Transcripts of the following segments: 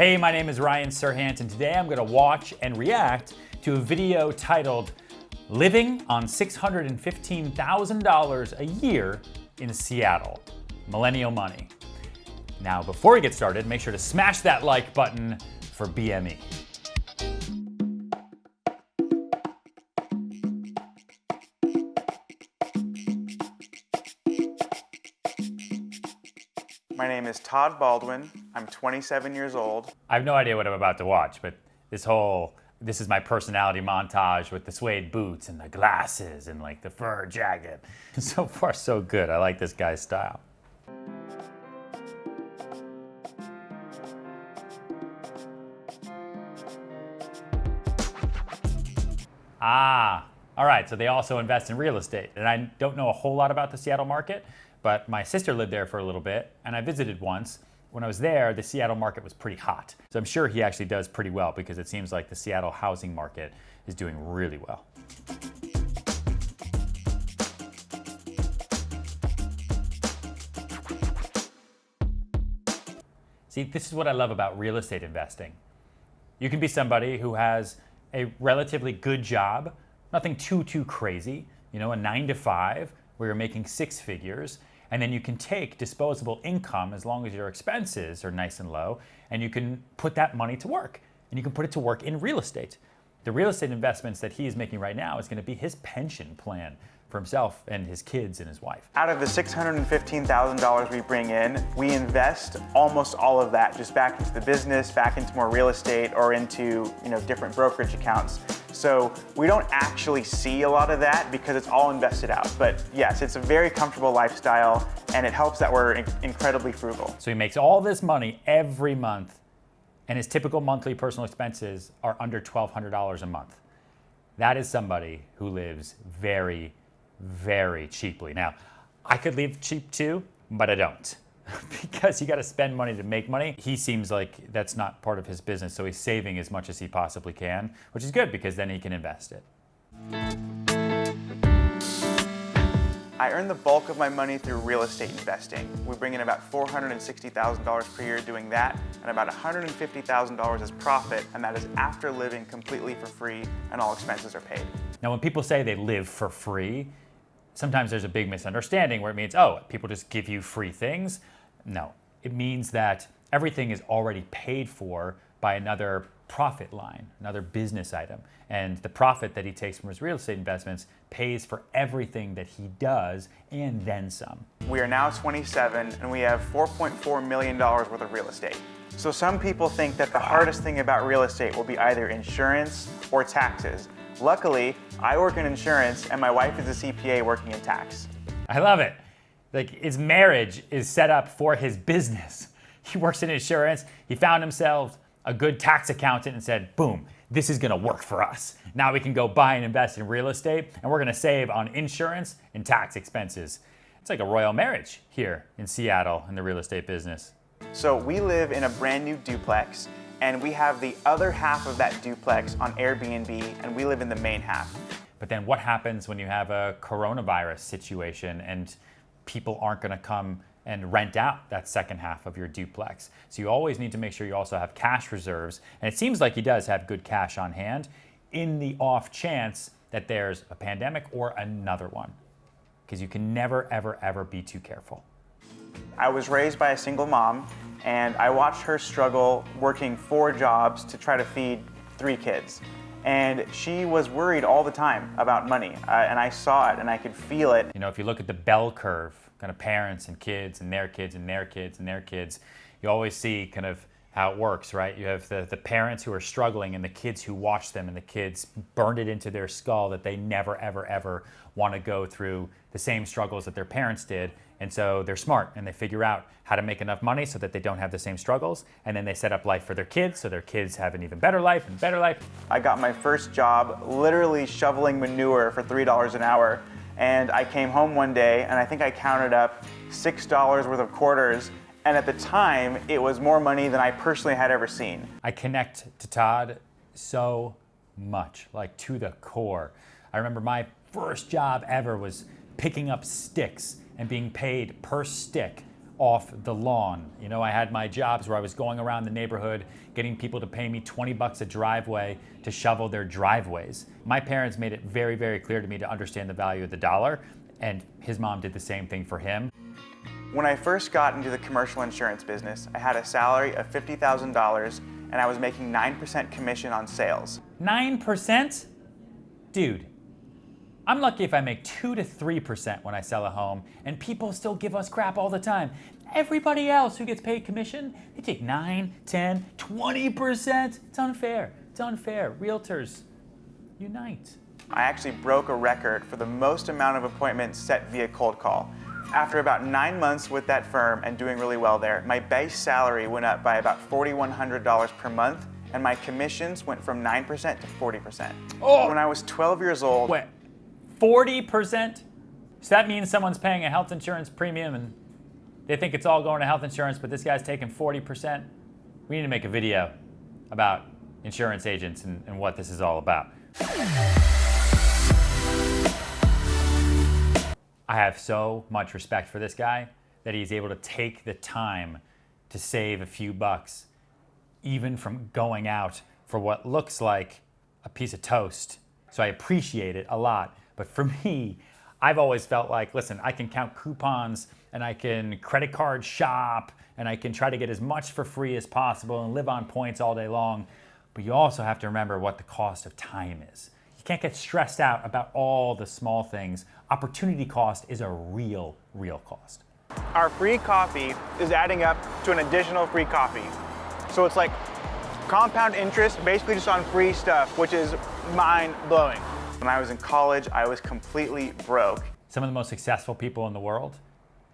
Hey, my name is Ryan Serhant, and today I'm going to watch and react to a video titled Living on $615,000 a year in Seattle, Millennial Money. Now, before we get started, make sure to smash that like button for BME. My name is Todd Baldwin. I'm 27 years old. I have no idea what I'm about to watch, but this is my personality montage with the suede boots and the glasses and like the fur jacket. So far, so good. I like this guy's style. All right, so they also invest in real estate. And I don't know a whole lot about the Seattle market, but my sister lived there for a little bit, and I visited once. When I was there, the Seattle market was pretty hot. So I'm sure he actually does pretty well because it seems like the Seattle housing market is doing really well. See, this is what I love about real estate investing. You can be somebody who has a relatively good job, nothing too crazy, a 9-to-5 where you're making six figures, and then you can take disposable income as long as your expenses are nice and low, and you can put that money to work, and you can put it to work in real estate. The real estate investments that he is making right now is going to be his pension plan for himself and his kids and his wife. Out of the $615,000 we bring in, we invest almost all of that just back into the business, back into more real estate, or into different brokerage accounts. So we don't actually see a lot of that because it's all invested out. But yes, it's a very comfortable lifestyle, and it helps that we're incredibly frugal. So he makes all this money every month, and his typical monthly personal expenses are under $1,200 a month. That is somebody who lives very, very cheaply. Now, I could live cheap too, but I don't. Because you got to spend money to make money. He seems like that's not part of his business, so he's saving as much as he possibly can, which is good because then he can invest it. I earn the bulk of my money through real estate investing. We bring in about $460,000 per year doing that, and about $150,000 as profit, and that is after living completely for free and all expenses are paid. Now, when people say they live for free, sometimes there's a big misunderstanding where it means, oh, people just give you free things. No, it means that everything is already paid for by another profit line, another business item. And the profit that he takes from his real estate investments pays for everything that he does and then some. We are now 27 and we have $4.4 million worth of real estate. So some people think that the hardest thing about real estate will be either insurance or taxes. Luckily, I work in insurance and my wife is a CPA working in tax. I love it. Like, his marriage is set up for his business. He works in insurance. He found himself a good tax accountant and said, boom, this is gonna work for us. Now we can go buy and invest in real estate, and we're gonna save on insurance and tax expenses. It's like a royal marriage here in Seattle in the real estate business. So we live in a brand new duplex, and we have the other half of that duplex on Airbnb, and we live in the main half. But then what happens when you have a coronavirus situation and people aren't gonna come and rent out that second half of your duplex? So you always need to make sure you also have cash reserves. And it seems like he does have good cash on hand in the off chance that there's a pandemic or another one. Because you can never, ever be too careful. I was raised by a single mom, and I watched her struggle working 4 jobs to try to feed 3 kids. And she was worried all the time about money, and I saw it and I could feel it. If you look at the bell curve, kind of parents and kids and their kids and their kids and their kids, you always see kind of how it works, right? You have the parents who are struggling and the kids who watch them, and the kids burned it into their skull that they never, ever want to go through the same struggles that their parents did. And so they're smart and they figure out how to make enough money so that they don't have the same struggles. And then they set up life for their kids so their kids have an even better life and better life. I got my first job literally shoveling manure for $3 an hour. And I came home one day and I think I counted up $6 worth of quarters. And at the time, it was more money than I personally had ever seen. I connect to Todd so much, like to the core. I remember my first job ever was picking up sticks and being paid per stick off the lawn. You know, I had my jobs where I was going around the neighborhood getting people to pay me 20 bucks a driveway to shovel their driveways. My parents made it very, very clear to me to understand the value of the dollar, and his mom did the same thing for him. When I first got into the commercial insurance business, I had a salary of $50,000 and I was making 9% commission on sales. 9%? Dude, I'm lucky if I make 2 to 3% when I sell a home, and people still give us crap all the time. Everybody else who gets paid commission, they take 9, 10, 20%. It's unfair. It's unfair. Realtors, unite. I actually broke a record for the most amount of appointments set via cold call. After about 9 months with that firm and doing really well there, my base salary went up by about $4,100 per month, and my commissions went from 9% to 40%. Oh. When I was 12 years old... Wait, 40%? So that means someone's paying a health insurance premium and they think it's all going to health insurance, but this guy's taking 40%? We need to make a video about insurance agents and what this is all about. I have so much respect for this guy that he's able to take the time to save a few bucks, even from going out for what looks like a piece of toast. So I appreciate it a lot. But for me, I've always felt like, listen, I can count coupons and I can credit card shop and I can try to get as much for free as possible and live on points all day long. But you also have to remember what the cost of time is. You can't get stressed out about all the small things. Opportunity cost is a real cost. Our free coffee is adding up to an additional free coffee. So it's like compound interest basically just on free stuff, which is mind-blowing. When I was in college, I was completely broke. Some of the most successful people in the world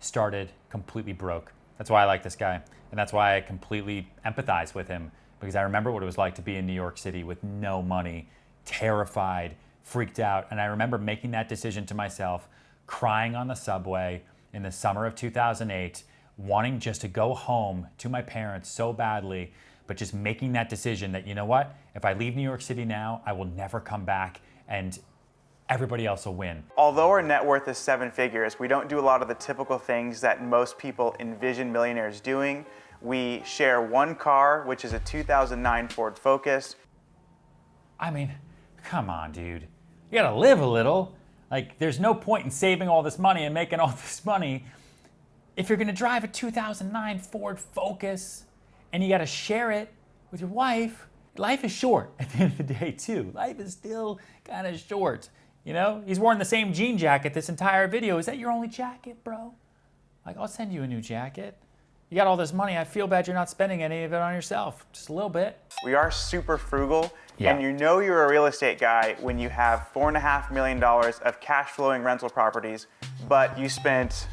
started completely broke. That's why I like this guy. And that's why I completely empathize with him, because I remember what it was like to be in New York City with no money, terrified, freaked out. And I remember making that decision to myself, crying on the subway in the summer of 2008, wanting just to go home to my parents so badly, but just making that decision that, you know what, if I leave New York City now, I will never come back and everybody else will win. Although our net worth is 7 figures, we don't do a lot of the typical things that most people envision millionaires doing. We share one car, which is a 2009 Ford Focus. I mean, come on, dude. You gotta live a little. Like, there's no point in saving all this money and making all this money if you're gonna drive a 2009 Ford Focus and you gotta share it with your wife. Life is short at the end of the day, too. Life is still kind of short. You know, he's worn the same jean jacket this entire video. Is that your only jacket, bro? Like, I'll send you a new jacket. You got all this money. I feel bad you're not spending any of it on yourself. Just a little bit. We are super frugal, Yeah. and you know you're a real estate guy when you have $4.5 million of cash flowing rental properties, but you spent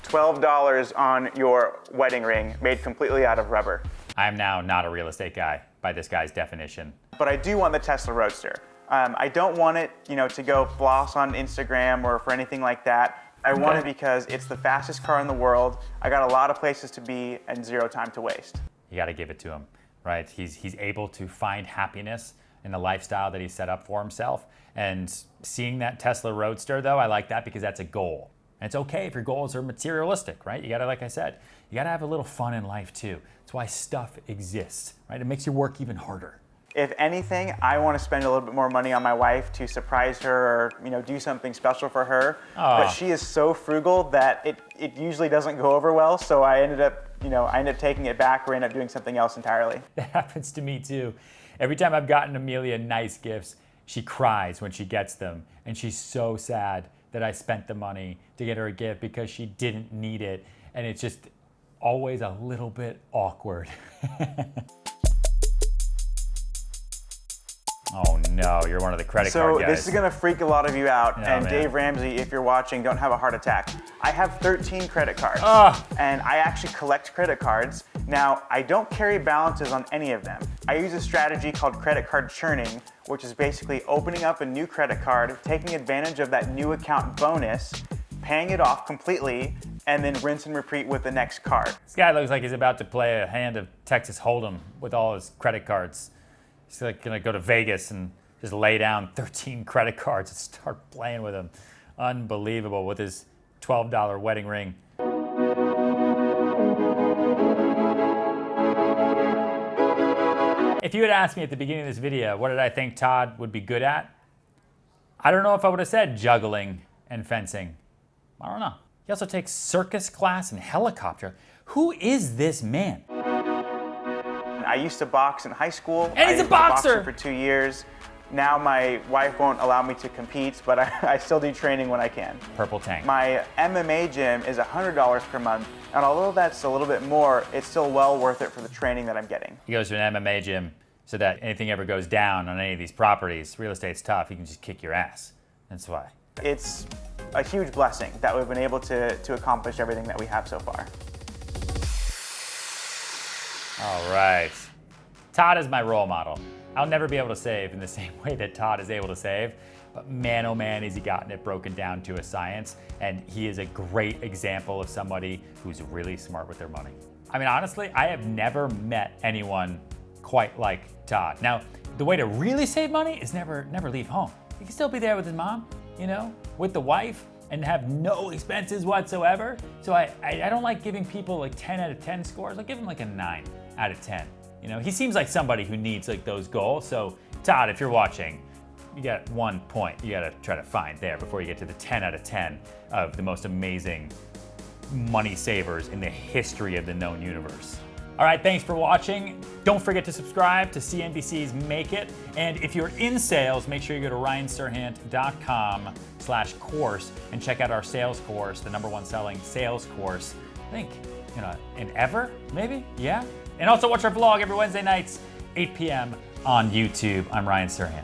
$12 on your wedding ring made completely out of rubber. I am now not a real estate guy by this guy's definition. But I do want the Tesla Roadster. I don't want it, to go floss on Instagram or for anything like that. I want it because it's the fastest car in the world. I got a lot of places to be and zero time to waste. You got to give it to him, right? He's able to find happiness in the lifestyle that he set up for himself. And seeing that Tesla Roadster, though, I like that because that's a goal. And it's okay if your goals are materialistic, right? You got to, like I said, you got to have a little fun in life too. That's why stuff exists, right? It makes your work even harder. If anything, I want to spend a little bit more money on my wife to surprise her or do something special for her. But she is so frugal that it usually doesn't go over well. So I ended up taking it back or ended up doing something else entirely. That happens to me too. Every time I've gotten Amelia nice gifts, she cries when she gets them. And she's so sad that I spent the money to get her a gift because she didn't need it. And it's just always a little bit awkward. Oh no, you're one of the credit card guys. So this is gonna freak a lot of you out. And man. Dave Ramsey, if you're watching, don't have a heart attack. I have 13 credit cards. And I actually collect credit cards. Now, I don't carry balances on any of them. I use a strategy called credit card churning, which is basically opening up a new credit card, taking advantage of that new account bonus, paying it off completely, and then rinse and repeat with the next card. This guy looks like he's about to play a hand of Texas Hold'em with all his credit cards. He's like gonna go to Vegas and just lay down 13 credit cards and start playing with them. Unbelievable, with his $12 wedding ring. If you had asked me at the beginning of this video, what did I think Todd would be good at? I don't know if I would have said juggling and fencing. I don't know. He also takes circus class and helicopter. Who is this man? I used to box in high school. And he's a boxer! For 2 years. Now my wife won't allow me to compete, but I still do training when I can. Purple tank. My MMA gym is $100 per month, and although that's a little bit more, it's still well worth it for the training that I'm getting. He goes to an MMA gym so that anything ever goes down on any of these properties, real estate's tough, he can just kick your ass. That's why. It's a huge blessing that we've been able to accomplish everything that we have so far. All right. Todd is my role model. I'll never be able to save in the same way that Todd is able to save, but man, oh man, has he gotten it broken down to a science, and he is a great example of somebody who's really smart with their money. I mean, honestly, I have never met anyone quite like Todd. Now, the way to really save money is never leave home. He can still be there with his mom, you know, with the wife, and have no expenses whatsoever. So I don't like giving people like 10 out of 10 scores. I'll give him like a 9 out of 10. You know, he seems like somebody who needs like those goals. So Todd, if you're watching, you got 1 point you gotta try to find there before you get to the 10 out of 10 of the most amazing money savers in the history of the known universe. All right, thanks for watching. Don't forget to subscribe to CNBC's Make It. And if you're in sales, make sure you go to ryanserhant.com/course and check out our sales course, the #1 selling sales course. I think, you know, in ever, maybe, yeah? And also watch our vlog every Wednesday nights, 8 p.m. on YouTube. I'm Ryan Serhant.